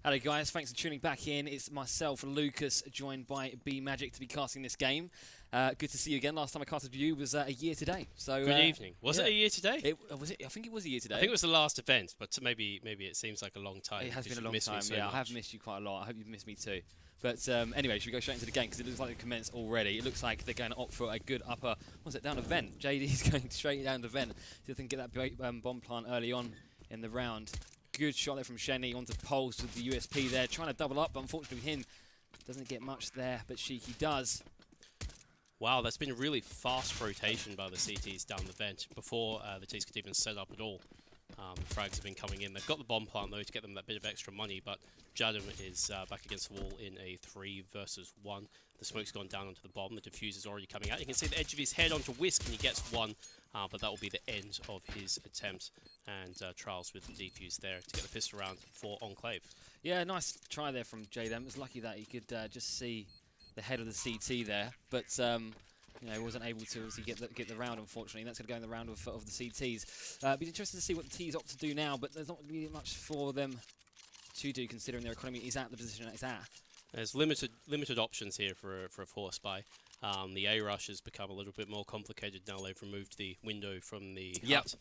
Hello guys, thanks for tuning back in. It's myself, Lucas, joined by B Magic to be casting this game. Good to see you again. Last time I casted you was a year today. So good evening. Was it a year today? Was it? I think it was a year today. I think it was the last event, but maybe it seems like a long time. It has been a long time. So yeah, much. I have missed you quite a lot. I hope you've missed me too. But anyway, should we go straight into the game? Because it looks like they've commenced already. It looks like they're going to opt for a good upper. Was it down the vent? JD's going straight down the vent. See if they can get that bomb plant early on in the round. Good shot there from Shenny onto Pulse with the USP there, trying to double up, but unfortunately him doesn't get much there, but Shiki does. Wow, that's been a really fast rotation by the CTs down the vent before the T's could even set up at all. The frags have been coming in. They've got the bomb plant though to get them that bit of extra money, but Jadam is back against the wall in a 3 versus 1. The smoke's gone down onto the bomb. The diffuser's already coming out. You can see the edge of his head onto Whisk, and he gets one, but that will be the end of his attempt. And Trials with the defuse there to get the pistol round for Enclave. Yeah, nice try there from JDM. It was lucky that he could just see the head of the CT there, but you know, he wasn't able to obviously get the round, unfortunately. And that's going to go in the round of the CTs. Be interested to see what the T's opt to do now, but there's not really much for them to do considering their economy is at the position that it's at. There's limited options here for a force buy. The A rush has become a little bit more complicated now. They've removed the window from the hut,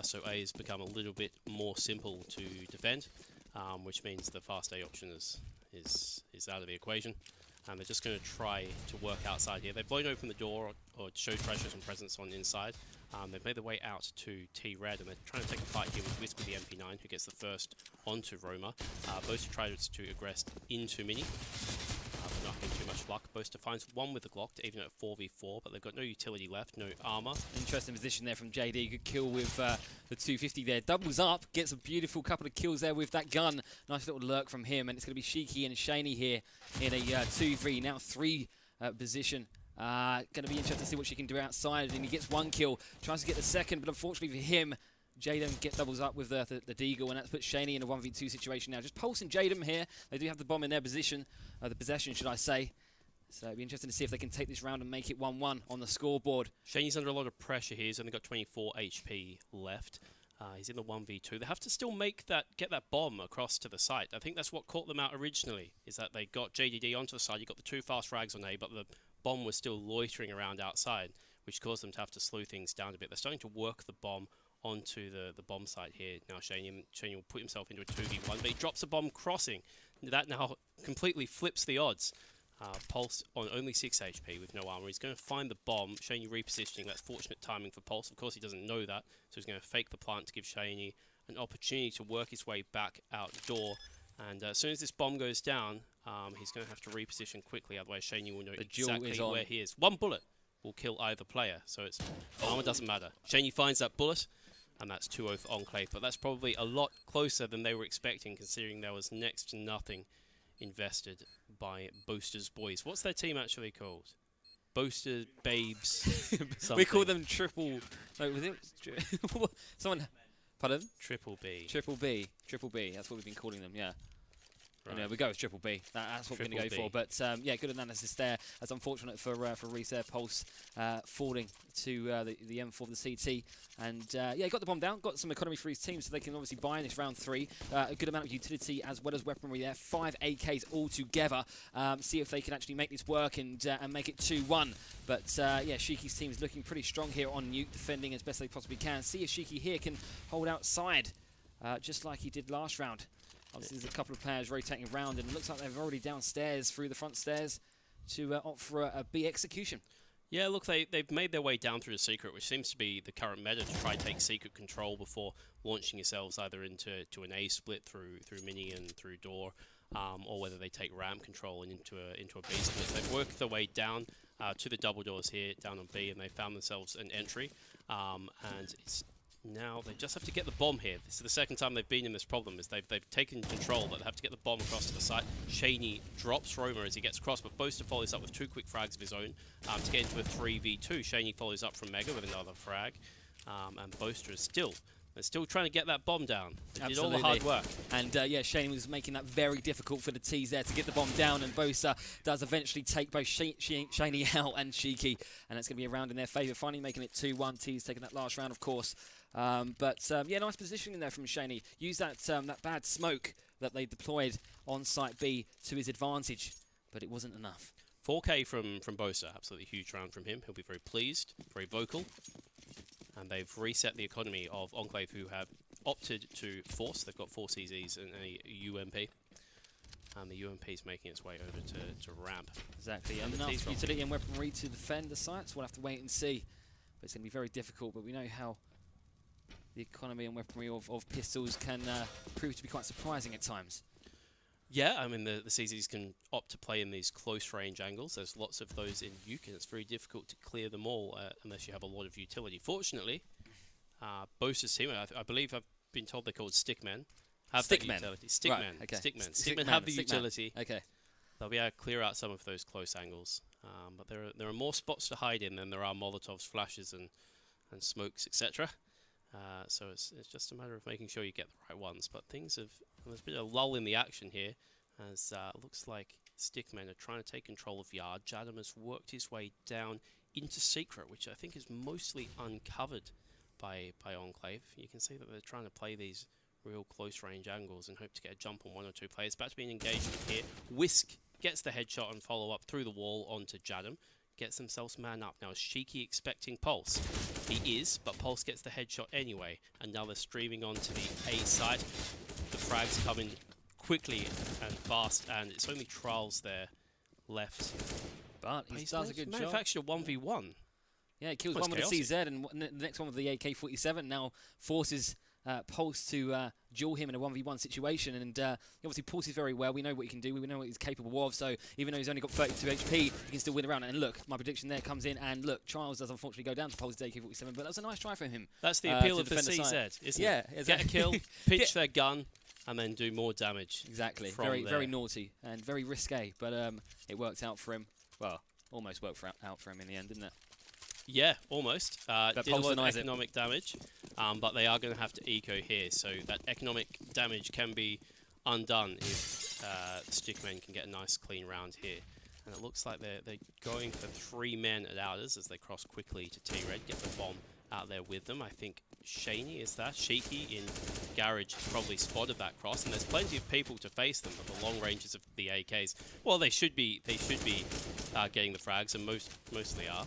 so A has become a little bit more simple to defend, which means the fast A option is out of the equation. And they're just going to try to work outside here. They've blown open the door or showed pressures and presence on inside. They've made their way out to T-Red, and they're trying to take a fight here with Whisk with the MP9, who gets the first onto Roma. Boaster tries to aggress into Mini. But not having too much luck. Boaster finds one with the Glock to even at 4v4, but they've got no utility left, no armor. Interesting position there from JD. Good kill with the 250 there. Doubles up, gets a beautiful couple of kills there with that gun. Nice little lurk from him, and it's going to be Shiki and Shaney here in a 2v, now 3 position. Going to be interesting to see what she can do outside, and he gets 1 kill, tries to get the second, but unfortunately for him, Jadam get doubles up with the Deagle, and that's put Shaney in a 1v2 situation now. Just pulsing Jadam here. They do have the bomb in their position, the possession, should I say. So it'll be interesting to see if they can take this round and make it 1-1 on the scoreboard. Shaney's under a lot of pressure here. He's only got 24 HP left. He's in the 1v2. They have to still get that bomb across to the site. I think that's what caught them out originally, is that they got JDD onto the side. You got the 2 fast frags on A, but the bomb was still loitering around outside, which caused them to have to slow things down a bit. They're starting to work the bomb onto the bomb site here. Now Shaney will put himself into a 2v1, but he drops a bomb crossing. That now completely flips the odds. Pulse on only 6 HP with no armor. He's going to find the bomb. Shaney repositioning. That's fortunate timing for Pulse. Of course, he doesn't know that, so he's going to fake the plant to give Shaney an opportunity to work his way back outdoor. And as soon as this bomb goes down, he's going to have to reposition quickly. Otherwise, Shaney will know exactly where he is. 1 bullet will kill either player, so it's armor doesn't matter. Shaney finds that bullet, and that's 2-0 for Enclave. But that's probably a lot closer than they were expecting, considering there was next to nothing invested by Boaster's boys. What's their team actually called? Boaster Babes. We call them Triple. No, was it? Someone. Pardon? Triple B. Triple B. Triple B. That's what we've been calling them. Yeah. Right. Yeah, we go with Triple B. That's what we're going to go for. But yeah, good analysis there. That's unfortunate for Reese there. Pulse falling to the M4 of the CT. And yeah, got the bomb down. Got some economy for his team, so they can obviously buy in this round 3. A good amount of utility as well as weaponry there. 5 AKs all together. See if they can actually make this work and make it 2-1. But yeah, Shiki's team is looking pretty strong here on Nuke, defending as best they possibly can. See if Shiki here can hold outside, just like he did last round. Obviously, there's a couple of players rotating around, and it looks like they're already downstairs through the front stairs to opt for a B execution. Yeah, look, they've made their way down through the secret, which seems to be the current meta, to try to take secret control before launching yourselves either into an A split through Mini and through door, or whether they take ramp control and into a B split. They've worked their way down to the double doors here, down on B, and they found themselves an entry, and it's now they just have to get the bomb here. This is the second time they've been in this problem, is they've taken control, but they have to get the bomb across to the site. Shaney drops Roma as he gets across, but Boaster follows up with 2 quick frags of his own to get into a 3v2. Shaney follows up from Mega with another frag, and Boaster is still trying to get that bomb down. They did all the hard work. And yeah, Shaney was making that very difficult for the T's there to get the bomb down, and Bosa does eventually take both Shaney out and Shiki, and that's going to be a round in their favour, finally making it 2-1. T's taking that last round, of course. But yeah, nice positioning there from Shaney. Use that that bad smoke that they deployed on site B to his advantage, but it wasn't enough. 4K from Bosa, absolutely huge round from him. He'll be very pleased, very vocal. And they've reset the economy of Enclave, who have opted to force. They've got 4 CZs and a UMP. And the UMP is making its way over to ramp. Exactly. And enough utility and weaponry to defend the sites. We'll have to wait and see. But it's going to be very difficult. But we know how the economy and weaponry of pistols can prove to be quite surprising at times. Yeah, I mean, the CZs can opt to play in these close range angles. There's lots of those in Nuke, and it's very difficult to clear them all unless you have a lot of utility. Fortunately, Bosa's team, I believe I've been told they're called Stickmen, have that utility. Stickmen. Right, okay. Stickmen have the utility. Okay. They'll be able to clear out some of those close angles. But there are more spots to hide in than there are Molotovs, flashes, and smokes, etc. So it's just a matter of making sure you get the right ones. But there's been a lull in the action here, as looks like Stickmen are trying to take control of Yard. Jadam has worked his way down into Secret, which I think is mostly uncovered by Enclave. You can see that they're trying to play these real close range angles and hope to get a jump on 1 or 2 players. About to be an engagement here. Whisk gets the headshot and follow up through the wall onto Jadam. Gets themselves man up. Now, is Shiki expecting Pulse? He is, but Pulse gets the headshot anyway. And now they're streaming onto the A site. The frags come in quickly and fast, and it's only Trials there left. But he does a good job. Manufactured a 1v1. Yeah, he kills one with a CZ, and the next one with the AK-47 now forces Pulse to duel him in a 1v1 situation, and he obviously pulses very well. We know what he can do, we know what he's capable of, so even though he's only got 32 HP, he can still win around. And look, my prediction there comes in, and look, Trials does unfortunately go down to Pulse's AK-47, but that was a nice try from him. That's the appeal of the CZ, isn't it? Exactly. Get a kill, pitch their gun, and then do more damage. Exactly. Very naughty and very risque, but it worked out for him. Well, almost worked out for him in the end, didn't it? Yeah, almost. Did a lot of economic damage, but they are going to have to eco here, so that economic damage can be undone if Stickmen can get a nice clean round here. And it looks like they're going for 3 men at Outers as they cross quickly to T-Red, get the bomb out there with them. I think Shaney is that. Shiki in Garage probably spotted that cross, and there's plenty of people to face them, but the long ranges of the AKs, well, they should be getting the frags, and mostly are.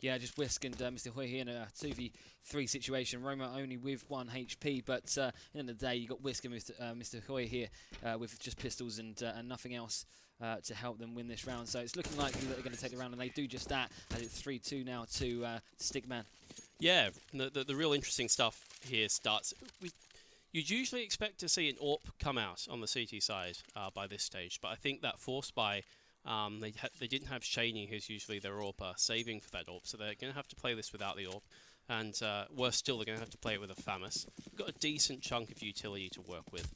Yeah, just Whisk and Mr. Hoy here in a 2v3 situation. Roma only with 1 HP, but at the end of the day, you got Whisk and Mr. Hoy here with just pistols and nothing else to help them win this round. So it's looking likely that they're going to take the round, and they do just that, as it's 3-2 now to Stickman. Yeah, the real interesting stuff here starts. You'd usually expect to see an AWP come out on the CT side by this stage, but I think that forced by they didn't have Shaney, who's usually their AWPer, saving for that AWP, so they're going to have to play this without the AWP. And worse still, they're going to have to play it with a FAMAS. We've got a decent chunk of utility to work with.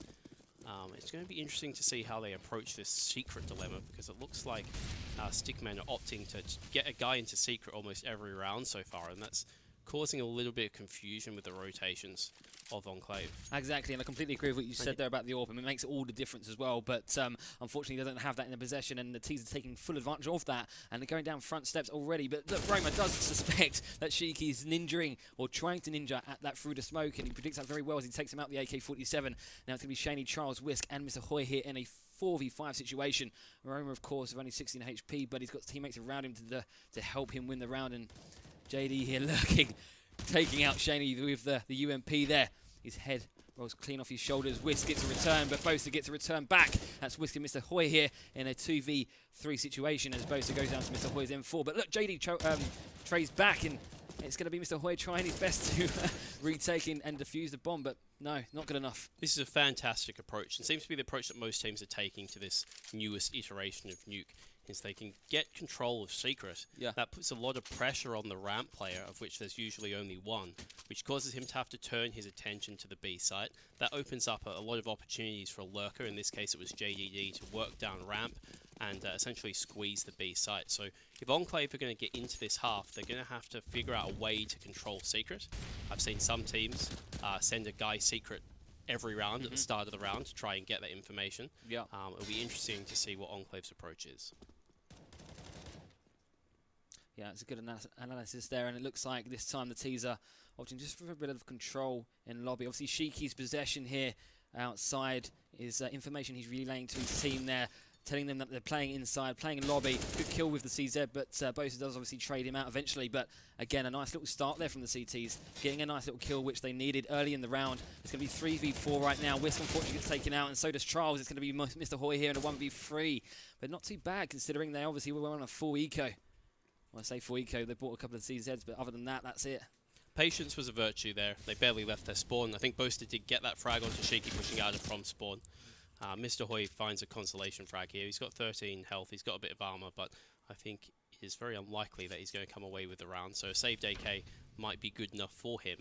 It's going to be interesting to see how they approach this secret dilemma, because it looks like Stickmen are opting to get a guy into secret almost every round so far, and that's causing a little bit of confusion with the rotations of Enclave. Exactly, and I completely agree with what you said there about the AWP, and it makes all the difference as well, but unfortunately they don't have that in their possession, and the T's are taking full advantage of that, and they're going down front steps already. But look, Roma does suspect that Shiki's ninjaing, or trying to ninja at that through the smoke, and he predicts that very well as he takes him out the AK-47. Now it's going to be Shaney, Charles, Whisk, and Mr. Hoy here in a 4v5 situation. Roma, of course, with only 16 HP, but he's got teammates around him to help him win the round, and JD here lurking, taking out Shaney with the UMP there. His head rolls clean off his shoulders. Whisk gets a return, but Bosa gets a return back. That's Whisk and Mr. Hoy here in a 2v3 situation as Bosa goes down to Mr. Hoy's M4. But look, JD trays back, and it's going to be Mr. Hoy trying his best to retake and defuse the bomb, but no, not good enough. This is a fantastic approach, and seems to be the approach that most teams are taking to this newest iteration of Nuke, is they can get control of Secret. Yeah. That puts a lot of pressure on the ramp player, of which there's usually only one, which causes him to have to turn his attention to the B site. That opens up a lot of opportunities for a lurker. In this case, it was JDD to work down ramp and essentially squeeze the B site. So if Enclave are going to get into this half, they're going to have to figure out a way to control Secret. I've seen some teams send a guy Secret every round at the start of the round to try and get that information. Yeah. It'll be interesting to see what Enclave's approach is. Yeah, it's a good analysis there, and it looks like this time the T's are opting just for a bit of control in lobby. Obviously, Shiki's possession here outside is information he's relaying to his team there, telling them that they're playing inside, playing in lobby. Good kill with the CZ, but Bosa does obviously trade him out eventually. But again, a nice little start there from the CTs, getting a nice little kill, which they needed early in the round. It's going to be 3v4 right now. Wisp unfortunately gets taken out, and so does Trials. It's going to be Mr. Hoy here in a 1v3, but not too bad considering they obviously were on a full eco. When I say full eco, they bought a couple of CZs, but other than that, that's it. Patience was a virtue there. They barely left their spawn. I think Boaster did get that frag onto Shaky pushing out from spawn. Mr. Hoy finds a consolation frag here. He's got 13 health. He's got a bit of armor, but I think it is very unlikely that he's going to come away with the round. So a saved AK might be good enough for him.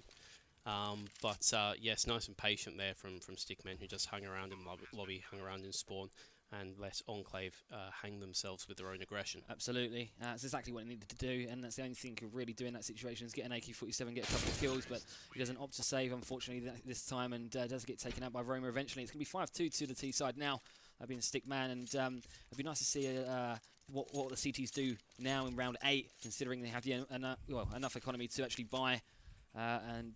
Yes, nice and patient there from Stickmen, who just hung around in lobby, hung around in spawn, and let Enclave hang themselves with their own aggression. Absolutely. That's exactly what he needed to do, and that's the only thing he could really do in that situation is get an AK-47, get a couple of kills, but he doesn't opt to save, unfortunately, this time, and does get taken out by Roma eventually. It's going to be 5-2 to the T side now, being Stickman, and it'd be nice to see what the CTs do now in round 8, considering they have enough economy to actually buy, and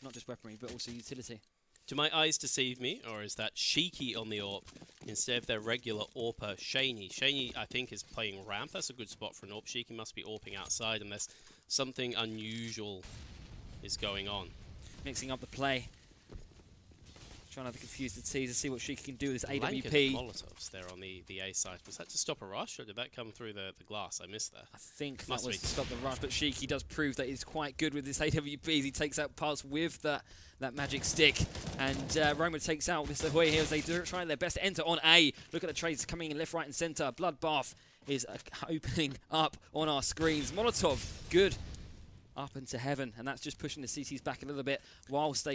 not just weaponry, but also utility. Do my eyes deceive me, or is that Sheiky on the AWP instead of their regular AWPer, Shaney? Shaney, I think, is playing ramp. That's a good spot for an AWP. Sheiky must be AWPing outside unless something unusual is going on. Mixing up the play. Trying to confuse the T's to see what Sheiky can do with his AWP. Molotovs there on the A side. Was that to stop a rush, or did that come through the glass? I missed that. I think that was to stop the rush, but Sheiky does prove that he's quite good with his AWPs. He takes out parts with that magic stick, and Roma takes out Mr. Hoy here as they do try their best to enter on A. Look at the trades coming in left, right, and center. Bloodbath is opening up on our screens. Molotov, good. Up into heaven, and that's just pushing the CTs back a little bit, whilst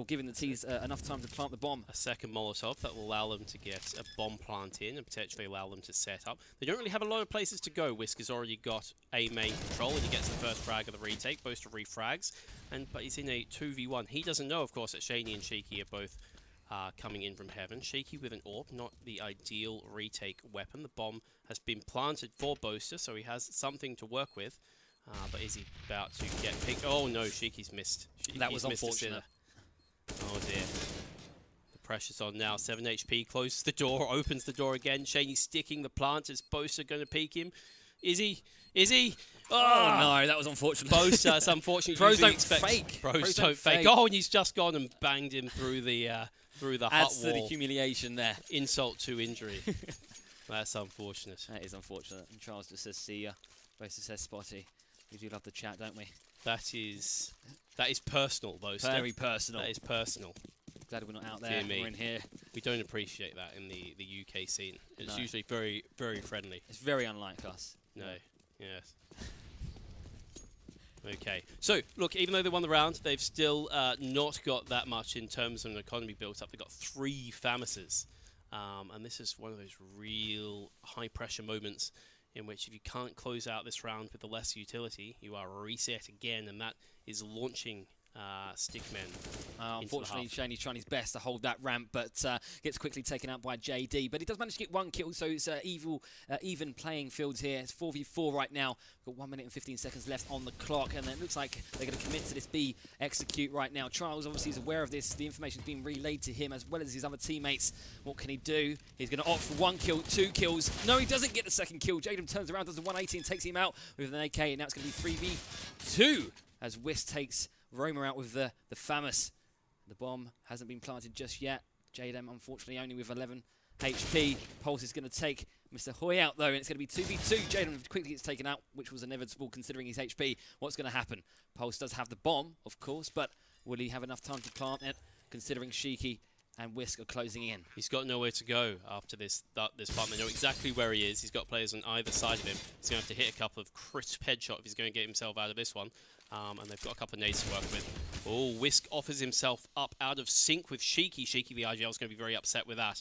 giving the T's enough time to plant the bomb. A second Molotov that will allow them to get a bomb plant in and potentially allow them to set up. They don't really have a lot of places to go. Whisk has already got A main control, and he gets the first frag of the retake. Boaster refrags, but he's in a 2v1. He doesn't know, of course, that Shaney and Sheiky are both coming in from heaven. Sheiky with an AWP, not the ideal retake weapon. The bomb has been planted for Boaster, so he has something to work with. But is he about to get picked? Oh no, Sheiky's missed. That was unfortunate. Oh dear. The pressure's on now. 7 HP, closes the door, opens the door again. Shaney sticking the plant. Is Boaster going to peek him? Is he? Is he? Oh no, that was unfortunate. Boaster, that's unfortunate. Pros don't fake. Pros don't fake. Oh, and he's just gone and banged him through the hut wall. Adds to the humiliation there. Insult to injury. That's unfortunate. That is unfortunate. And Charles just says, see ya. Boaster says, spotty. We do love the chat, don't we? That is personal, Boaster. Very personal. That is personal. Glad we're not out there. We're in here. We don't appreciate that in the UK scene. It's usually very, very friendly. It's very unlike us. No. Yes. Okay. So, look, even though they won the round, they've still not got that much in terms of an economy built up. They've got 3 Famises. And this is one of those real high-pressure moments in which if you can't close out this round with the less utility, you are reset again, and that is launching Stickmen. Unfortunately, Shaney's trying his best to hold that ramp, but gets quickly taken out by JD. But he does manage to get 1 kill, so it's even playing fields here. It's 4v4 right now. We've got 1 minute and 15 seconds left on the clock, and it looks like they're going to commit to this B execute right now. Trials obviously is aware of this. The information's been relayed to him as well as his other teammates. What can he do? He's going to opt for 1 kill, 2 kills. No, he doesn't get the 2nd kill. Jaden turns around, does the 180 and takes him out with an AK, and now it's going to be 3v2 as Whisk takes Roma out with the Famus. The bomb hasn't been planted just yet. JDM, unfortunately, only with 11 HP. Pulse is going to take Mr. Hoy out, though, and it's going to be 2v2. JDM quickly gets taken out, which was inevitable considering his HP. What's going to happen? Pulse does have the bomb, of course, but will he have enough time to plant it, considering Sheiky and Whisk are closing in? He's got nowhere to go after this part. They know exactly where he is. He's got players on either side of him. He's going to have to hit a couple of crisp headshots if he's going to get himself out of this one. And they've got a couple of nades to work with. Oh, Whisk offers himself up out of sync with Sheiky. Sheiky, the IGL, is going to be very upset with that.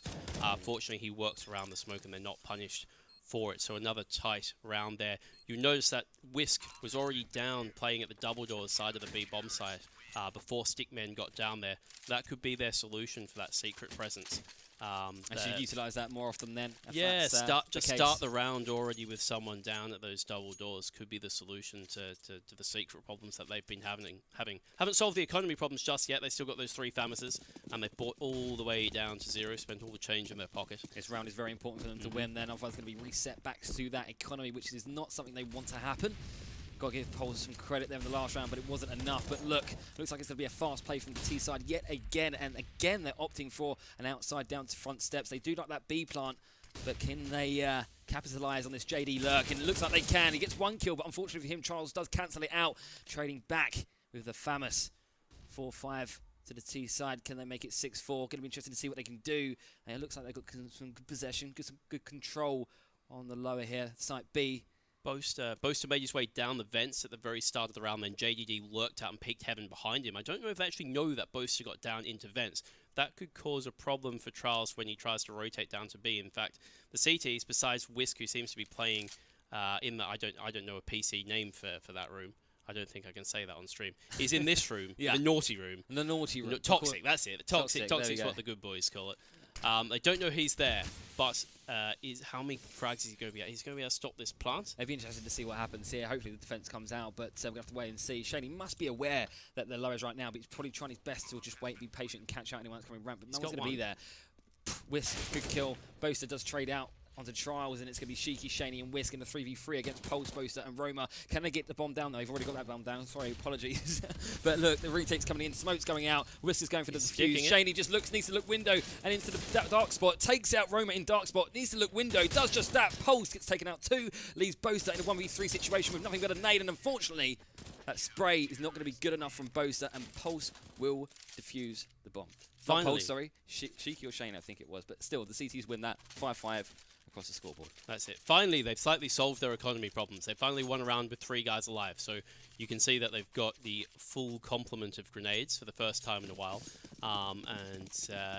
Fortunately, he works around the smoke and they're not punished for it. So another tight round there. You notice that Whisk was already down playing at the double door side of the B bomb site. before Stickmen got down there. That could be their solution for that secret presence. And should utilise that more often then. Yeah, start the round already with someone down at those double doors could be the solution to the secret problems that they've been having. Haven't solved the economy problems just yet. They still got those 3 Famises, and they've bought all the way down to 0, spent all the change in their pocket. This round is very important for them to win then, otherwise it's going to be reset back to that economy, which is not something they want to happen. Got to give Poles some credit there in the last round, but it wasn't enough. But look, looks like it's going to be a fast play from the T side yet again. And again, they're opting for an outside down to front steps. They do like that B plant, but can they capitalise on this JD lurk? And it looks like they can. He gets 1 kill, but unfortunately for him, Charles does cancel it out, trading back with the Famous. 4-5 to the T side. Can they make it 6-4? Going to be interesting to see what they can do. And it looks like they've got some good possession, some good control on the lower here, site B. Boaster made his way down the vents at the very start of the round, then JDD lurked out and peeked Heaven behind him. I don't know if they actually know that Boaster got down into vents. That could cause a problem for Trials when he tries to rotate down to B. In fact, the CTs, besides Whisk, who seems to be playing in the, I don't know a PC name for that room. I don't think I can say that on stream. He's in this room, the naughty room. The naughty room. Toxic, that's it. Toxic is what the good boys call it. They don't know he's there, but how many frags is he going to be at? He's going to be able to stop this plant. It'd be interesting to see what happens here. Hopefully the defense comes out, but we're going to have to wait and see. Shaney must be aware that they're lowers right now, but he's probably trying his best to just wait, be patient, and catch out anyone that's coming ramp, but no one's going to be there. Whisk, good kill. Boaster does trade out onto Trials, and it's going to be Shiki, Shaney, and Whisk in the 3v3 against Pulse, Boaster, and Roma. Can they get the bomb down, though? They've already got that bomb down. Sorry, apologies. But look, the retake's coming in. Smoke's going out. Whisk is going for the defuse. Shaney just needs to look window and into the dark spot. Takes out Roma in dark spot. Needs to look window. Does just that. Pulse gets taken out too. Leaves Boaster in a 1v3 situation with nothing but a nade. And unfortunately, that spray is not going to be good enough from Boaster. And Pulse will defuse the bomb. Finally. Not Pulse, sorry. Shiki or Shaney, I think it was. But still, the CTs win that 5-5. Across the scoreboard. That's it. Finally, they've slightly solved their economy problems. They finally won a round with 3 guys alive. So you can see that they've got the full complement of grenades for the first time in a while.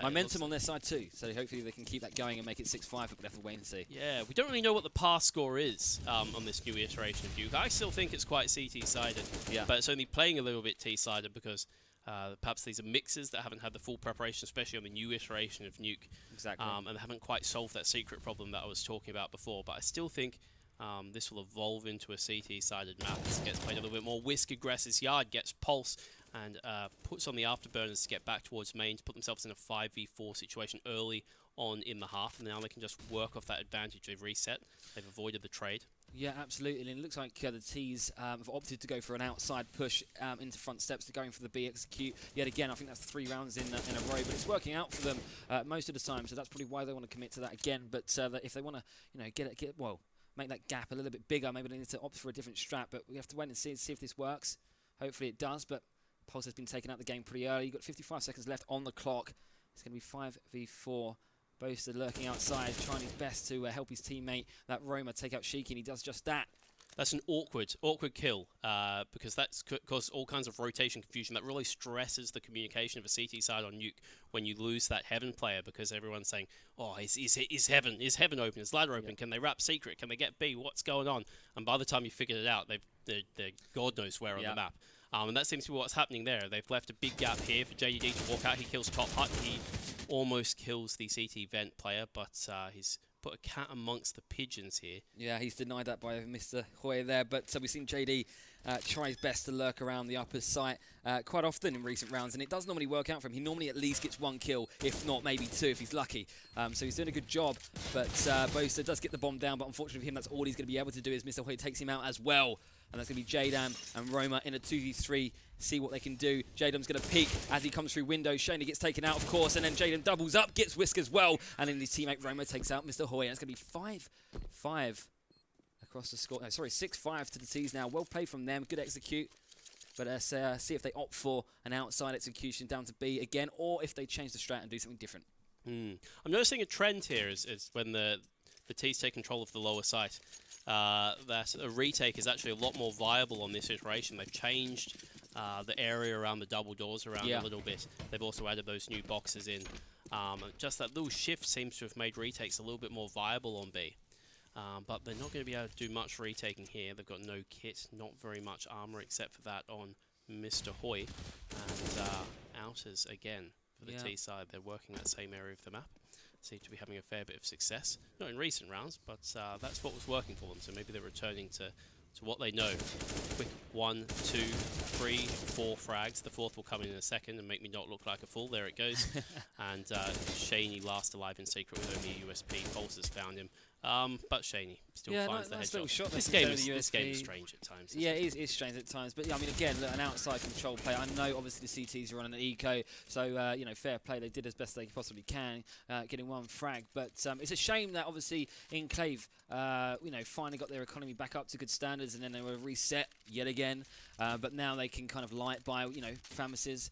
Momentum on their side too. So hopefully they can keep that going and make it 6-5, but we'll have to wait and see. Yeah, we don't really know what the pass score is on this new iteration of Duke. I still think it's quite CT-sided. Yeah. But it's only playing a little bit T-sided because perhaps these are mixes that haven't had the full preparation, especially on the new iteration of Nuke. Exactly. And they haven't quite solved that secret problem that I was talking about before. But I still think this will evolve into a CT-sided map as it gets played a little bit more. Whisk aggresses Yard, gets Pulse, and puts on the afterburners to get back towards main, to put themselves in a 5v4 situation early on in the half. And now they can just work off that advantage. They've reset. They've avoided the trade. Yeah, absolutely. And it looks like the T's have opted to go for an outside push into front steps. They're going for the B execute. Yet again, I think that's 3 rounds in a row, but it's working out for them most of the time. So that's probably why they want to commit to that again. But if they want to, make that gap a little bit bigger, maybe they need to opt for a different strat. But we have to wait and see if this works. Hopefully it does. But Pulse has been taken out of the game pretty early. You've got 55 seconds left on the clock. It's going to be 5v4. Boaster lurking outside, trying his best to help his teammate, that Roma, take out Shiki, and he does just that. That's an awkward kill, because that's caused all kinds of rotation confusion. That really stresses the communication of a CT side on Nuke when you lose that Heaven player, because everyone's saying, oh, is Heaven open? Is ladder open? Yeah. Can they wrap secret? Can they get B? What's going on? And by the time you figured it out, they're God knows where on the map. And that seems to be what's happening there. They've left a big gap here for JDD to walk out. He kills Top Hut. He almost kills the CT Vent player, but he's put a cat amongst the pigeons here. Yeah, he's denied that by Mr. Hoy there, but we've seen JD try his best to lurk around the upper site quite often in recent rounds, and it does normally work out for him. He normally at least gets 1 kill, if not maybe 2 if he's lucky. So he's doing a good job, but Boaster does get the bomb down, but unfortunately for him, that's all he's going to be able to do, is Mr. Hoy takes him out as well. And that's going to be J-Dam and Roma in a 2v3. See what they can do. J-Dam's going to peek as he comes through window. Shaney gets taken out, of course, and then J-Dam doubles up, gets Whisk as well. And then his teammate Roma takes out Mr. Hoy. And it's going to be 5-5 across the score. No, sorry, 6-5 to the T's now. Well played from them. Good execute. But let's see if they opt for an outside execution down to B again, or if they change the strat and do something different. I'm noticing a trend here is when the T's take control of the lower site. That a retake is actually a lot more viable on this iteration. They've changed the area around the double doors around a little bit. They've also added those new boxes in. Just that little shift seems to have made retakes a little bit more viable on B. But they're not going to be able to do much retaking here. They've got no kit, not very much armor except for that on Mr. Hoy. And Outers again for the T side. They're working that same area of the map. Seem to be having a fair bit of success. Not in recent rounds, but that's what was working for them. So maybe they're returning to what they know. Quick 1, 2, 3, 4 frags. The fourth will come in a second and make me not look like a fool. There it goes. And Shaney last alive in secret with only a USP. Pulse has found him. But Shaney still finds the headshot. This game is strange at times. Yeah, it is strange at times. But yeah, I mean, again, look, an outside control play. I know, obviously, the CTs are on an eco, so you know, fair play. They did as best they possibly can, getting one frag. But it's a shame that obviously Enclave, you know, finally got their economy back up to good standards, and then they were reset yet again. But now they can kind of light by, you know, Famuses,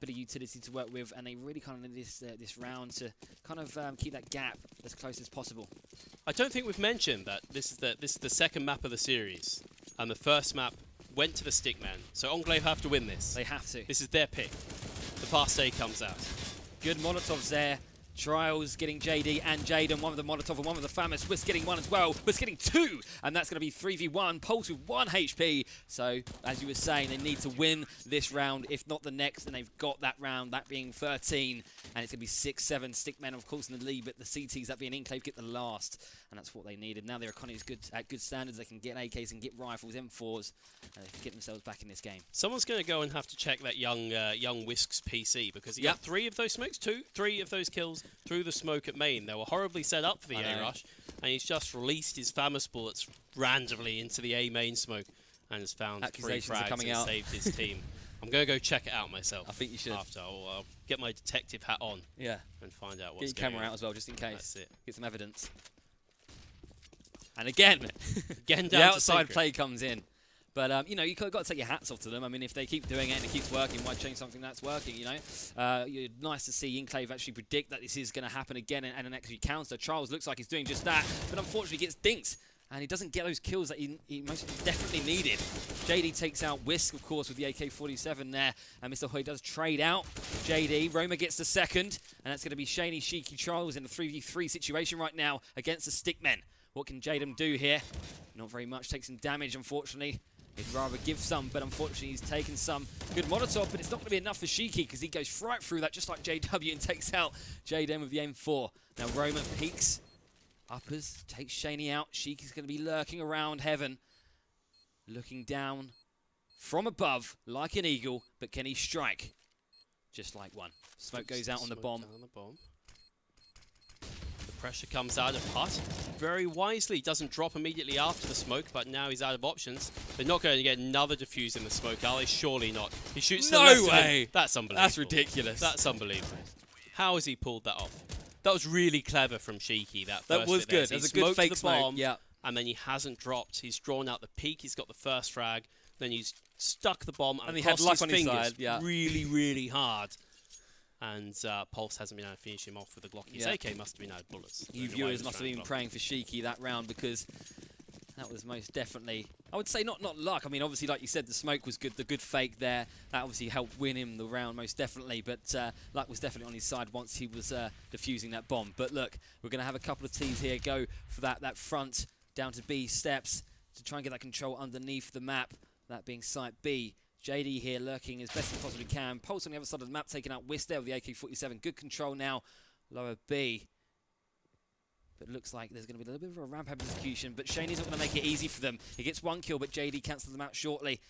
bit of utility to work with, and they really kind of need this round to kind of keep that gap as close as possible. I don't think we've mentioned that this is the second map of the series, and the first map went to the Stickmen. So Enclave have to win this. They have to. This is their pick. The fast A comes out. Good Molotovs there. Trials getting JD and Jaden, one with the Molotov and one with the Famus. Wiz getting one as well. Wiz getting two, and that's going to be 3v1. Pulse with 1 HP. So, as you were saying, they need to win this round, if not the next, and they've got that round, that being 13. And it's going to be 6-7. Stickmen, of course, in the lead, but the CTs, that being Enclave, get the last. And that's what they needed. Now their economy is good at good standards. They can get AKs and get rifles, M4s, and they can get themselves back in this game. Someone's going to go and have to check that young Whisk's PC, because he got 3 of those smokes, 3 of those kills through the smoke at main. They were horribly set up for the A rush, and he's just released his Famus bullets randomly into the A main smoke and has found 3 frags and saved his team. I'm going to go check it out myself. I think you should. After I'll get my detective hat on. Yeah. And find out what's going on. Get your camera out as well, just in case. That's it. Get some evidence. And again, the outside play comes in. But, you know, you've got to take your hats off to them. I mean, if they keep doing it and it keeps working, why change something that's working, you know? Nice to see Enclave actually predict that this is going to happen again and actually counter. Charles looks like he's doing just that, but unfortunately gets dinked. And he doesn't get those kills that he most definitely needed. JD takes out Whisk, of course, with the AK-47 there. And Mr. Hoy does trade out JD. Roma gets the second. And that's going to be Shaney, Sheiky, Charles in a 3v3 situation right now against the Stickmen. What can Jaden do here? Not very much. Takes some damage, unfortunately. He'd rather give some, but unfortunately he's taken some. Good Molotov, but it's not going to be enough for Sheiky because he goes right through that just like JW and takes out Jaden with the M4. Now Roma peeks. Uppers, takes Shaney out. Sheiky's going to be lurking around heaven. Looking down from above like an eagle, but can he strike? Just like one. Smoke goes out on the bomb. The pressure comes out of Hut. Very wisely, doesn't drop immediately after the smoke, but now he's out of options. They're not going to get another defuse in the smoke, are they? Surely not. He shoots no way! That's unbelievable. That's ridiculous. That's unbelievable. How has he pulled that off? That was really clever from Sheiky. That was good. That was a good fake smoke. Yeah. And then he hasn't dropped. He's drawn out the peak. He's got the first frag. Then he's stuck the bomb and he had luck on his fingers side. Yeah. really, really hard. And Pulse hasn't been able to finish him off with the Glock. His AK must have been out of bullets. You viewers must have been praying for Sheiky that round, because that was most definitely, I would say, not luck. I mean, obviously, like you said, the smoke was good. The good fake there, that obviously helped win him the round most definitely. But luck was definitely on his side once he was defusing that bomb. But look, we're going to have a couple of teams here go for that front down to B steps to try and get that control underneath the map. That being site B. JD here lurking as best he possibly can. Pulse on the other side of the map, taking out Whisk there with the AK-47. Good control now. Lower B. But it looks like there's going to be a little bit of a ramp-up execution. But Shaney's not going to make it easy for them. He gets 1 kill, but JD cancels them out shortly.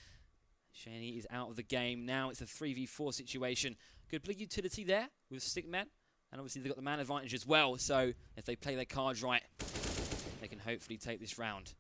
Shaney is out of the game. Now it's a 3v4 situation. Good big utility there with Stickmen. And obviously they've got the man advantage as well. So if they play their cards right, they can hopefully take this round.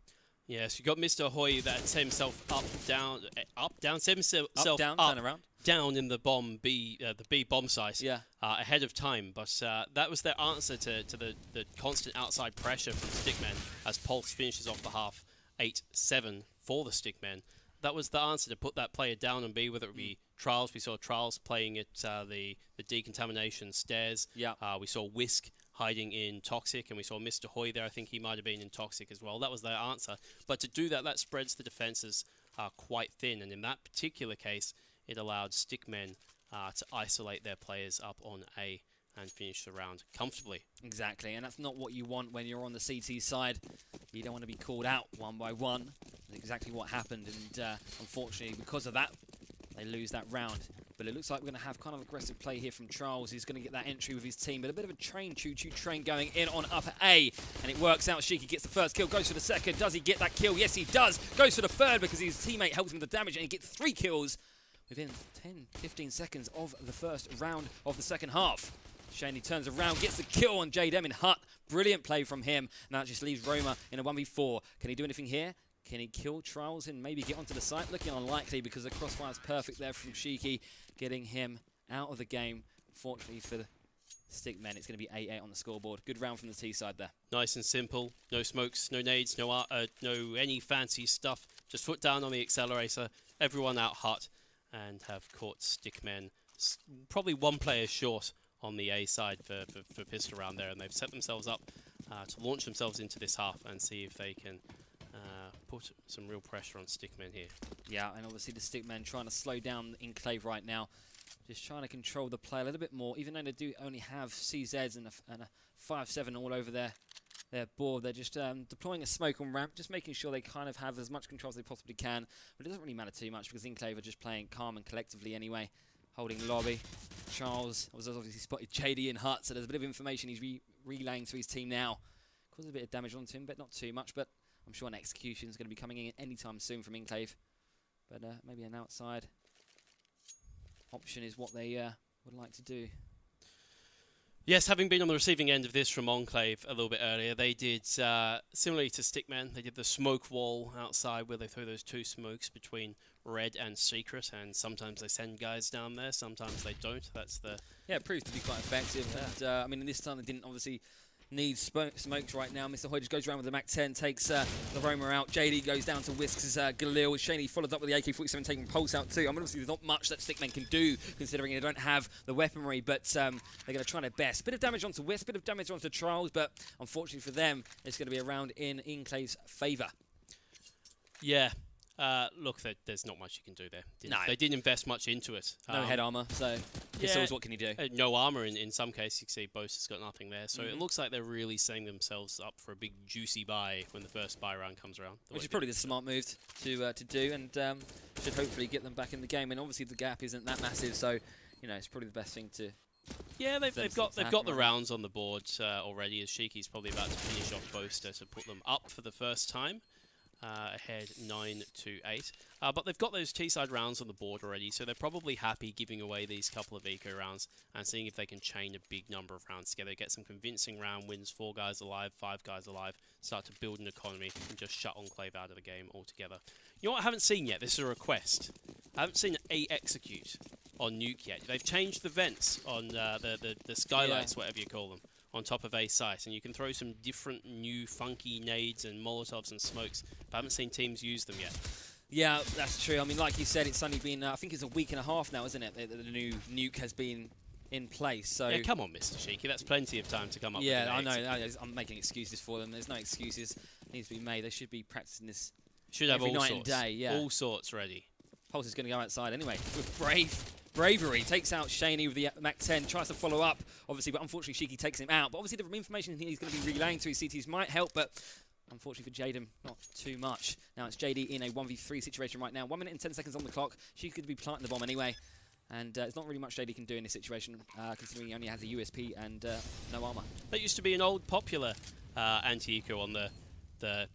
Yes, you've got Mr. Hoy that set himself set himself down, turn around. Down in the the B bomb site ahead of time. But that was their answer to the constant outside pressure from Stickmen as Pulse finishes off the half 8-7 for the Stickmen. That was the answer, to put that player down on B, whether it be Trials. We saw Trials playing at the decontamination stairs. Yeah. We saw Whisk hiding in Toxic, and we saw Mr. Hoy there. I think he might have been in Toxic as well. That was their answer. But to do that, that spreads the defenses quite thin. And in that particular case, it allowed Stickmen to isolate their players up on A and finish the round comfortably. Exactly, and that's not what you want when you're on the CT side. You don't want to be called out one by one. That's exactly what happened, and unfortunately, because of that, they lose that round. But it looks like we're going to have kind of aggressive play here from Charles. He's going to get that entry with his team, but a bit of a choo-choo train going in on upper A, and it works out. Shiki gets the first kill, goes for the second. Does he get that kill? Yes, he does. Goes for the third because his teammate helps him with the damage, and he gets 3 kills within 10-15 seconds of the first round of the second half. Shaney turns around, gets the kill on JDM in Hut. Brilliant play from him. Now it just leaves Roma in a 1v4. Can he do anything here? Can he kill Trials and maybe get onto the site? Looking unlikely because the crossfire is perfect there from Shiki, getting him out of the game. Fortunately for the Stickmen, it's going to be 8-8 on the scoreboard. Good round from the T side there. Nice and simple. No smokes, no nades, no any fancy stuff. Just foot down on the accelerator. Everyone out Hut, and have caught Stickmen probably 1 player short on the A side for pistol round there, and they've set themselves up to launch themselves into this half and see if they can put some real pressure on Stickmen here. Yeah, and obviously the Stickmen trying to slow down Enclave right now. Just trying to control the play a little bit more, even though they do only have CZs and a 5-7 all over their board. They're just deploying a smoke on ramp, just making sure they kind of have as much control as they possibly can. But it doesn't really matter too much because Enclave are just playing calm and collectively anyway. Holding lobby. Charles was obviously spotted JD in Hut, so there's a bit of information he's relaying to his team now. Causes a bit of damage onto him, but not too much. But I'm sure an execution is going to be coming in anytime soon from Enclave. But maybe an outside option is what they would like to do. Yes, having been on the receiving end of this from Enclave a little bit earlier, they did, similarly to Stickmen, they did the smoke wall outside where they throw those 2 smokes between Red and Secret, and sometimes they send guys down there, sometimes they don't. That's the... Yeah, it proves to be quite effective. Yeah. And, I mean, this time they didn't obviously need smokes right now. Mr. Hoy just goes around with the MAC-10, takes the Roma out. JD goes down to Wisks' Galil. Shaney followed up with the AK-47, taking Pulse out too. I mean, obviously there's not much that Stickmen can do, considering they don't have the weaponry, but they're going to try their best. Bit of damage onto Wisp, bit of damage onto Trials, but unfortunately for them, it's going to be a round in Enclave's favour. Yeah. Look, there's not much you can do there. No. They didn't invest much into it. No head armor, so pistols, what can you do? No armor in some cases. You can see Boast has got nothing there. So it looks like they're really setting themselves up for a big juicy buy when the first buy round comes around. Which is probably the smart move to do, and should hopefully get them back in the game. And obviously the gap isn't that massive, so you know it's probably the best thing to. Yeah, they've got the rounds on the board already. As Shiki's probably about to finish off Boaster to put them up for the first time. Ahead 9-8, but they've got those T-side rounds on the board already, so they're probably happy giving away these couple of eco rounds and seeing if they can chain a big number of rounds together, get some convincing round wins, 4 guys alive, 5 guys alive, start to build an economy and just shut Enclave out of the game altogether. You know what I haven't seen yet? This is a request. I haven't seen A execute on Nuke yet. They've changed the vents on the skylights, whatever you call them, on top of A site, and you can throw some different new funky nades and molotovs and smokes, but I haven't seen teams use them yet. Yeah, that's true. I mean, like you said, it's only been, I think it's a week and a half now, isn't it? The new nuke has been in place. So yeah, come on, Mr. Shiki, that's plenty of time to come up with I know. I'm making excuses for them. There's no excuses. It needs to be made. They should be practicing this every night and day. Yeah. All sorts ready. Pulse is going to go outside anyway with bravery. Takes out Shaney with the MAC-10, tries to follow up, obviously, but unfortunately Shiki takes him out. But obviously the information he's going to be relaying to his CTs might help, but unfortunately for Jaden, not too much. Now it's JD in a 1v3 situation right now. 1 minute and 10 seconds on the clock. She's going to be planting the bomb anyway. And there's not really much JD can do in this situation, considering he only has a USP and no armor. That used to be an old popular anti-eco on the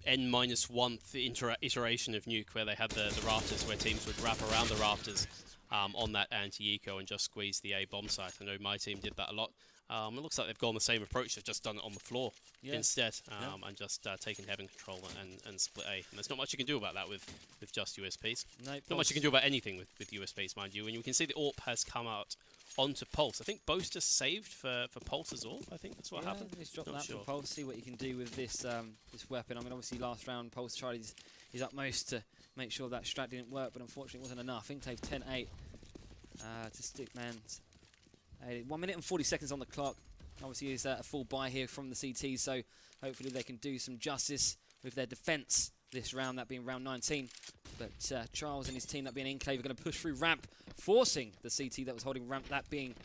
N-1th iteration of Nuke, where they had the rafters, where teams would wrap around the rafters on that anti-eco and just squeeze the A bomb site. I know my team did that a lot. It looks like they've gone the same approach. They've just done it on the floor instead, and just taken heaven control and split A. And there's not much you can do about that with just USPs. Nope, not much you can do about anything with USPs, mind you. And you can see the AWP has come out onto Pulse. I think Boaster saved for Pulse's AWP. I think that's what happened. He's dropped that for Pulse. See what you can do with this this weapon. I mean, obviously last round Pulse tried his utmost to make sure that strat didn't work, but unfortunately it wasn't enough. Enclave 10-8 to Stickman. 1 minute and 40 seconds on the clock. Obviously is a full buy here from the CT, so hopefully they can do some justice with their defense this round, that being round 19. But Charles and his team, that being Enclave, are going to push through ramp, forcing the CT that was holding ramp, that being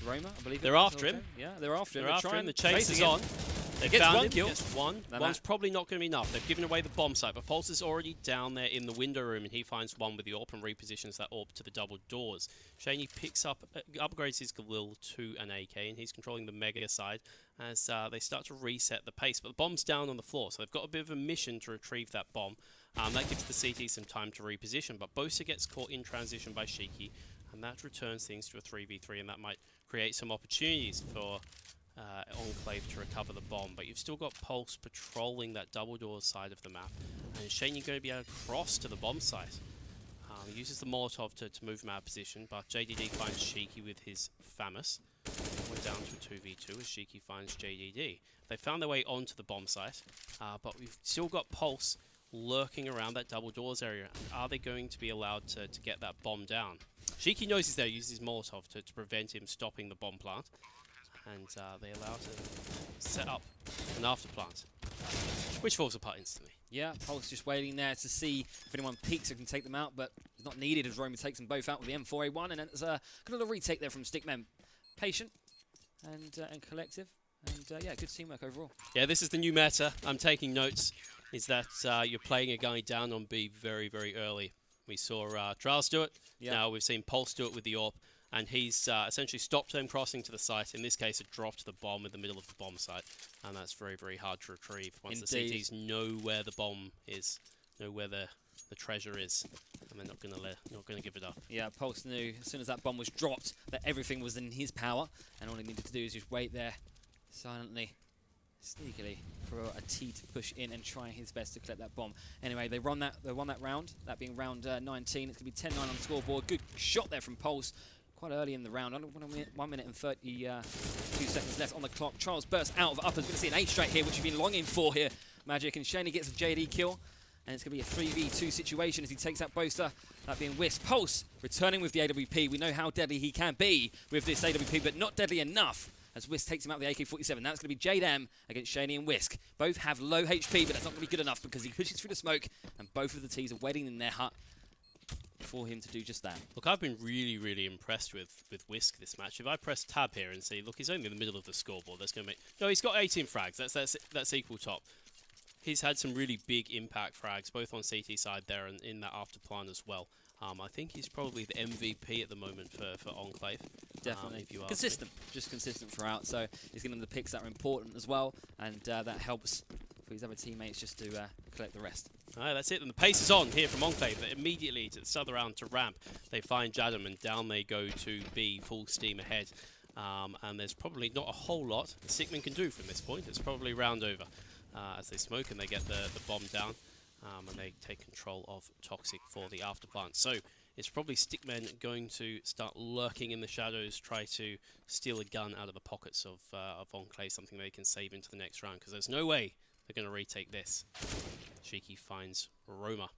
Roma, I believe. They're after him. Yeah, they're after him. They're after him. The chase is on. They gets found one him, kill. gets one. One's probably not going to be enough. They've given away the bomb site, but Pulse is already down there in the window room, and he finds one with the AWP and repositions that AWP to the double doors. Shaney picks up, upgrades his Galil to an AK, and he's controlling the Mega side as they start to reset the pace. But the bomb's down on the floor, so they've got a bit of a mission to retrieve that bomb. That gives the CT some time to reposition, but Bosa gets caught in transition by Shiki, and that returns things to a 3v3, and that might create some opportunities for Enclave to recover the bomb. But you've still got Pulse patrolling that double door side of the map, and Shaney going to be able to cross to the bomb site. He uses the Molotov to move him out of position, but JDD finds Shiki with his FAMAS. We're down to a 2v2 as Shiki finds JDD. They found their way onto the bomb site, but we've still got Pulse lurking around that double doors area. Are they going to be allowed to get that bomb down? Shiki knows he's there, uses his Molotov to prevent him stopping the bomb plant, and they allow to set up an after plant, which falls apart instantly. Yeah, Pulse just waiting there to see if anyone peeks and can take them out, but it's not needed as Roma takes them both out with the M4A1, and it's a good little retake there from Stickmen. Patient and collective, and yeah, good teamwork overall. Yeah, this is the new meta. I'm taking notes. Is that you're playing a guy down on B very, very early. We saw Trials do it. Yep. Now we've seen Pulse do it with the AWP, and he's essentially stopped them crossing to the site. In this case, it dropped the bomb in the middle of the bomb site, and that's very, very hard to retrieve. Once the CTs know where the bomb is, know where the treasure is, and they're not going to give it up. Yeah, Pulse knew as soon as that bomb was dropped that everything was in his power, and all he needed to do is just wait there silently, sneakily, for a T to push in and try his best to collect that bomb. Anyway, they won that round, that being round 19. It's going to be 10-9 on the scoreboard. Good shot there from Pulse quite early in the round. 1 minute and 32 seconds left on the clock. Charles bursts out of uppers. We're going to see an A strike here, which we've been longing for here, Magic. And Shaney gets a JD kill, and it's going to be a 3v2 situation as he takes out Boaster, that being Wisp. Pulse returning with the AWP. We know how deadly he can be with this AWP, but not deadly enough as Whisk takes him out with the AK-47. Now it's going to be JDam against Shaney and Whisk. Both have low HP, but that's not going to be good enough because he pushes through the smoke, and both of the Ts are waiting in their hut for him to do just that. Look, I've been really, really impressed with Whisk this match. If I press tab here and see, look, he's only in the middle of the scoreboard. That's going to make... No, he's got 18 frags. That's equal top. He's had some really big impact frags, both on CT side there and in that after plan as well. I think he's probably the MVP at the moment for Enclave. Definitely. Consistent. Just consistent throughout. So he's getting the picks that are important as well, and that helps for his other teammates just to collect the rest. All right, that's it. And the pace is on here from Enclave. Immediately to the southern round to ramp, they find Jadam, and down they go to B, full steam ahead. And there's probably not a whole lot the Stickmen can do from this point. It's probably round over as they smoke and they get the bomb down. And they take control of Toxic for the afterplant. So it's probably Stickmen going to start lurking in the shadows, try to steal a gun out of the pockets of Enclave, something they can save into the next round, because there's no way they're going to retake this. Shiki finds Roma.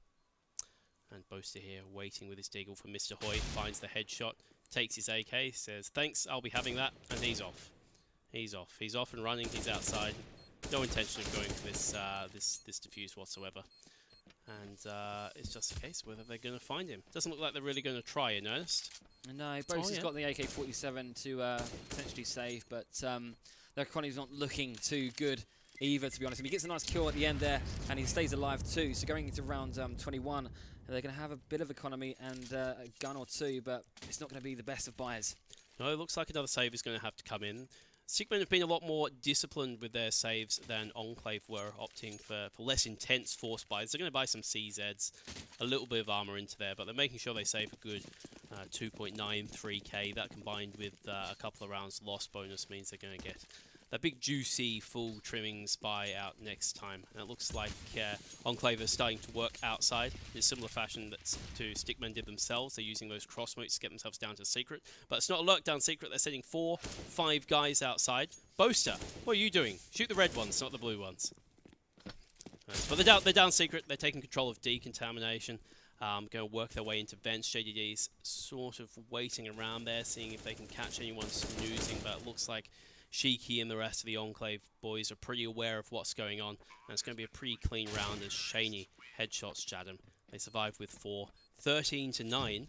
And Boaster here waiting with his deagle for Mr. Hoy, finds the headshot, takes his AK, says, thanks, I'll be having that, and he's off. He's off. He's off and running, he's outside. No intention of going for this this defuse whatsoever. And it's just a case whether they're going to find him. Doesn't look like they're really going to try, in earnest. No, Boaster's got the AK-47 to potentially save, but their economy's not looking too good either, to be honest. He gets a nice kill at the end there, and he stays alive too. So going into round 21, they're going to have a bit of economy and a gun or two, but it's not going to be the best of buys. No, it looks like another save is going to have to come in. Stickmen have been a lot more disciplined with their saves than Enclave were, opting for less intense force buys. They're going to buy some CZs, a little bit of armor into there, but they're making sure they save a good 2.93k. That combined with a couple of rounds lost bonus means they're going to get that big juicy full trimmings buy out next time. And it looks like Enclave is starting to work outside in a similar fashion that to Stickmen did themselves. They're using those cross smokes to get themselves down to secret. But it's not a lurk down secret. They're sending 4-5 guys outside. Boaster, what are you doing? Shoot the red ones, not the blue ones. But they're down secret. They're taking control of decontamination. Going to work their way into vents. JDD's sort of waiting around there, seeing if they can catch anyone snoozing. But it looks like Shiki and the rest of the Enclave boys are pretty aware of what's going on, and it's going to be a pretty clean round as Shaney headshots Jadam. They survive with 4, 13-9.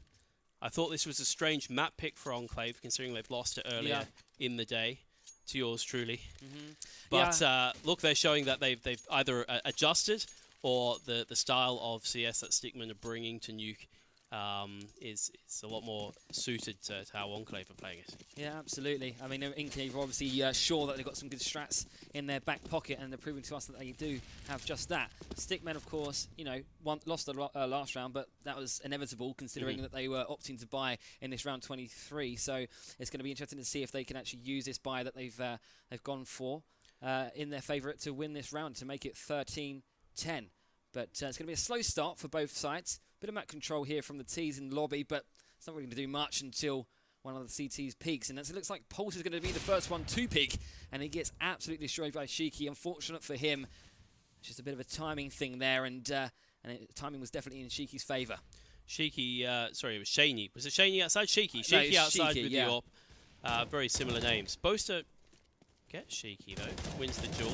I thought this was a strange map pick for Enclave, considering they've lost it earlier in the day. to yours truly. But look, they're showing that they've either adjusted, or the style of CS that Stickmen are bringing to Nuke is a lot more suited to how Enclave are playing it. Yeah, absolutely. I mean, Enclave are obviously sure that they've got some good strats in their back pocket, and they're proving to us that they do have just that. Stickmen, of course, you know, lost the last round, but that was inevitable considering that they were opting to buy in this round 23. So it's going to be interesting to see if they can actually use this buy that they've gone for in their favour to win this round, to make it 13-10. But it's going to be a slow start for both sides. Bit of map control here from the T's in the lobby, but it's not really going to do much until one of the CTs peaks. And it looks like Pulse is going to be the first one to peak, and he gets absolutely destroyed by Shiki. Unfortunate for him. It's just a bit of a timing thing there, and timing was definitely in Shiki's favour. Shiki, sorry, it was Shaney. Was it Shaney outside? Shiki. No, Shiki outside Shiki, with the AWP. Very similar names. Supposed to get Shiki, though. Wins the duel.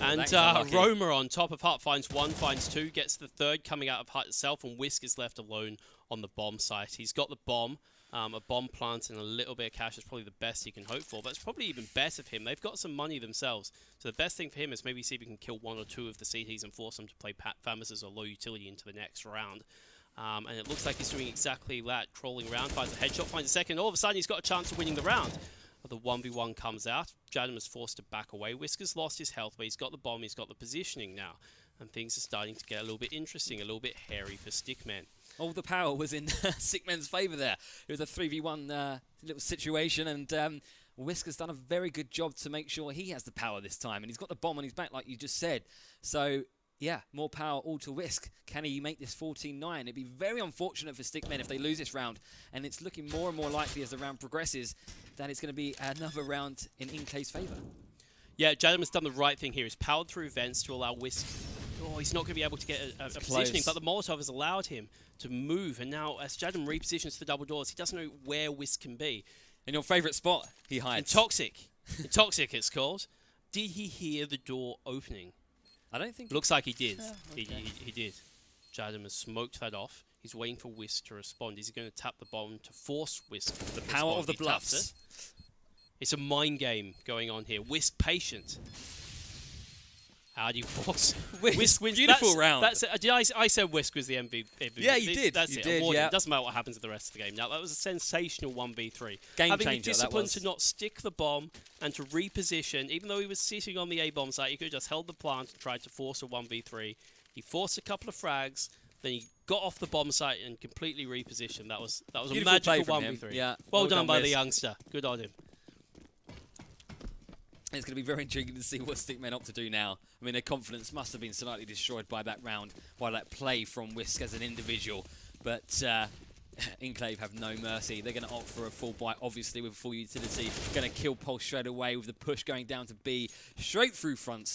And Roma on top of Hut finds one, finds two, gets the third coming out of Hut itself, and Whisk is left alone on the bomb site. He's got the bomb, a bomb plant, and a little bit of cash is probably the best he can hope for. But it's probably even better for him. They've got some money themselves. So the best thing for him is maybe see if he can kill one or two of the CTs and force them to play Famis's or low utility into the next round. And it looks like he's doing exactly that, crawling around, finds a headshot, finds a second. All of a sudden, he's got a chance of winning the round. The 1v1 comes out. Jadam is forced to back away. Whisker's lost his health, but he's got the bomb, he's got the positioning now. And things are starting to get a little bit interesting, a little bit hairy for Stickmen. All the power was in Stickmen's favour there. It was a 3v1 little situation, and Whisker's done a very good job to make sure he has the power this time. And he's got the bomb on his back, like you just said. So yeah, more power all to Whisk. Can he make this 14-9? It'd be very unfortunate for Stickmen if they lose this round. And it's looking more and more likely as the round progresses that it's going to be another round in Enclave's favour. Yeah, Jadam has done the right thing here. He's powered through vents to allow Whisk. Oh, he's not going to be able to get a positioning, but the Molotov has allowed him to move. And now, as Jadam repositions for double doors, he doesn't know where Whisk can be. In your favourite spot, he hides. In Toxic. In Toxic, it's called. Did he hear the door opening? I don't think... Looks like he did. Okay. He did. Jadam has smoked that off. He's waiting for Whisk to respond. Is he going to tap the bomb to force Whisk to The power respond? of the bluffs. It's a mind game going on here. Whisk patient. How do you force? Whisk wins. Beautiful round. That's it. I said Whisk was the MVP. Yeah, you did. That's you it. did, yeah. It doesn't matter what happens to the rest of the game. Now, that was a sensational 1v3. Game Having changer, the discipline to not stick the bomb and to reposition, even though he was sitting on the A-bomb site, he could have just held the plant and tried to force a 1v3. He forced a couple of frags, then he got off the bomb site and completely repositioned. That was a magical 1v3. Yeah. Well done by the youngster. Good on him. It's going to be very intriguing to see what Stickmen opt to do now. I mean, their confidence must have been slightly destroyed by that round, by that play from Whisk as an individual. But Enclave have no mercy. They're going to opt for a full bite, obviously, with full utility. Going to kill Pulse straight away with the push going down to B, straight through front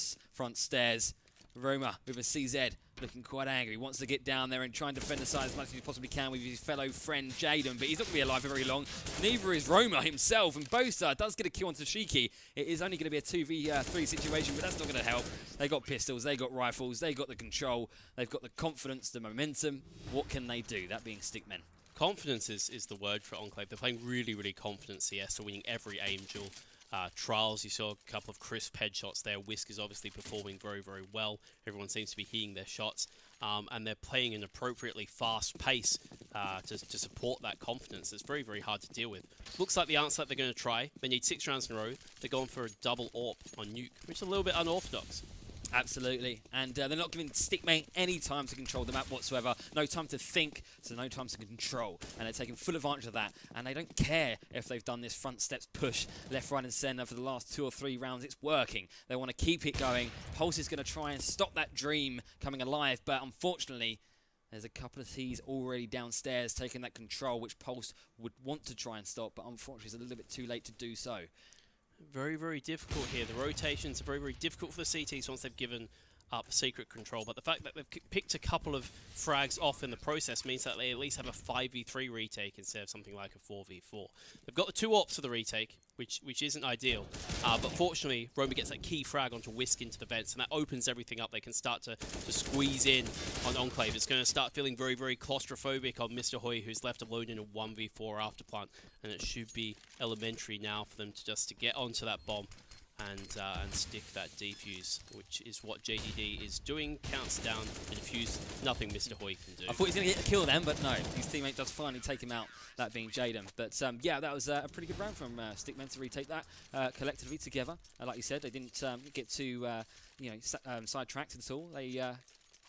stairs. Roma with a CZ looking quite angry. Wants to get down there and try and defend the side as much as he possibly can with his fellow friend Jaden, but he's not going to be alive for very long. Neither is Roma himself, and Bosa does get a kill onto Shiki. It is only going to be a 2v3 situation, but that's not going to help. They got pistols, they got rifles, they got the control, they've got the confidence, the momentum. What can they do? That being Stickmen. Confidence is the word for Enclave. They're playing really, really confident CS, so winning every aim duel. Trials, you saw a couple of crisp headshots there. Whisk is obviously performing very, very well. Everyone seems to be hitting their shots. And they're playing an appropriately fast pace to support that confidence. It's very, very hard to deal with. Looks like the answer that they're going to try. They need 6 rounds in a row. They're going for a double AWP on Nuke, which is a little bit unorthodox. Absolutely, and they're not giving Stickmen any time to control the map whatsoever. No time to think, so no time to control. And they're taking full advantage of that. And they don't care if they've done this front steps push left, right and centre for the last 2 or 3 rounds. It's working. They want to keep it going. Pulse is going to try and stop that dream coming alive, but unfortunately, there's a couple of T's already downstairs taking that control, which Pulse would want to try and stop, but unfortunately it's a little bit too late to do so. Very, very difficult here. The rotations are very, very difficult for the CTs once they've given up secret control. But the fact that they've picked a couple of frags off in the process means that they at least have a 5v3 retake instead of something like a 4v4. They've got the 2 ops for the retake, which isn't ideal. But fortunately, Roma gets that key frag onto Whisk into the vents, and that opens everything up. They can start to squeeze in on Enclave. It's going to start feeling very, very claustrophobic on Mr. Hoy, who's left alone in a 1v4 after plant. And it should be elementary now for them to get onto that bomb. and stick that defuse, which is what JDD is doing. Counts down the defuse. Nothing Mr. Hoy can do. I thought he was going to get a kill then, but no. His teammate does finally take him out, that being Jaden. But yeah, that was a pretty good round from Stickmen to retake that collectively together. Like you said, they didn't get too sidetracked at all. They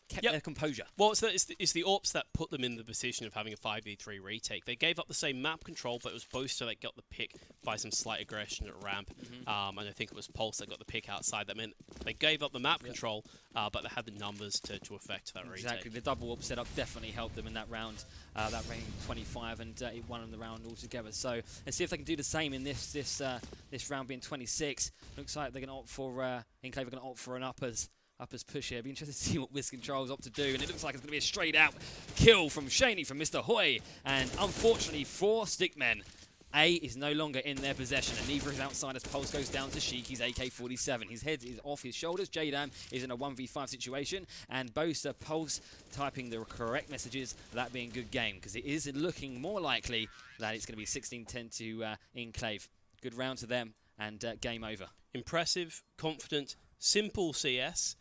kept their composure. Well, it's the AWPs that put them in the position of having a 5v3 retake. They gave up the same map control, but it was Boaster that got the pick by some slight aggression at ramp. And I think it was Pulse that got the pick outside. That meant they gave up the map control, but they had the numbers to affect that retake. Exactly. The double AWP setup definitely helped them in that round, that range 25, and it won them the round altogether. So let's see if they can do the same in this round being 26. Looks like they're going to opt for, Enclave are going to opt for an uppers push here. Be interested to see what Wiz Controls opt to do, and it looks like it's going to be a straight out kill from Shaney from Mr. Hoy, and unfortunately for Stickmen, A is no longer in their possession, and neither is outside as Pulse goes down to Sheiky's AK-47. His head is off his shoulders. J-Dam is in a 1v5 situation, and Boaster Pulse typing the correct messages, that being good game, because it is looking more likely that it's going to be 16-10 to Enclave. Good round to them, and game over. Impressive, confident, simple CS.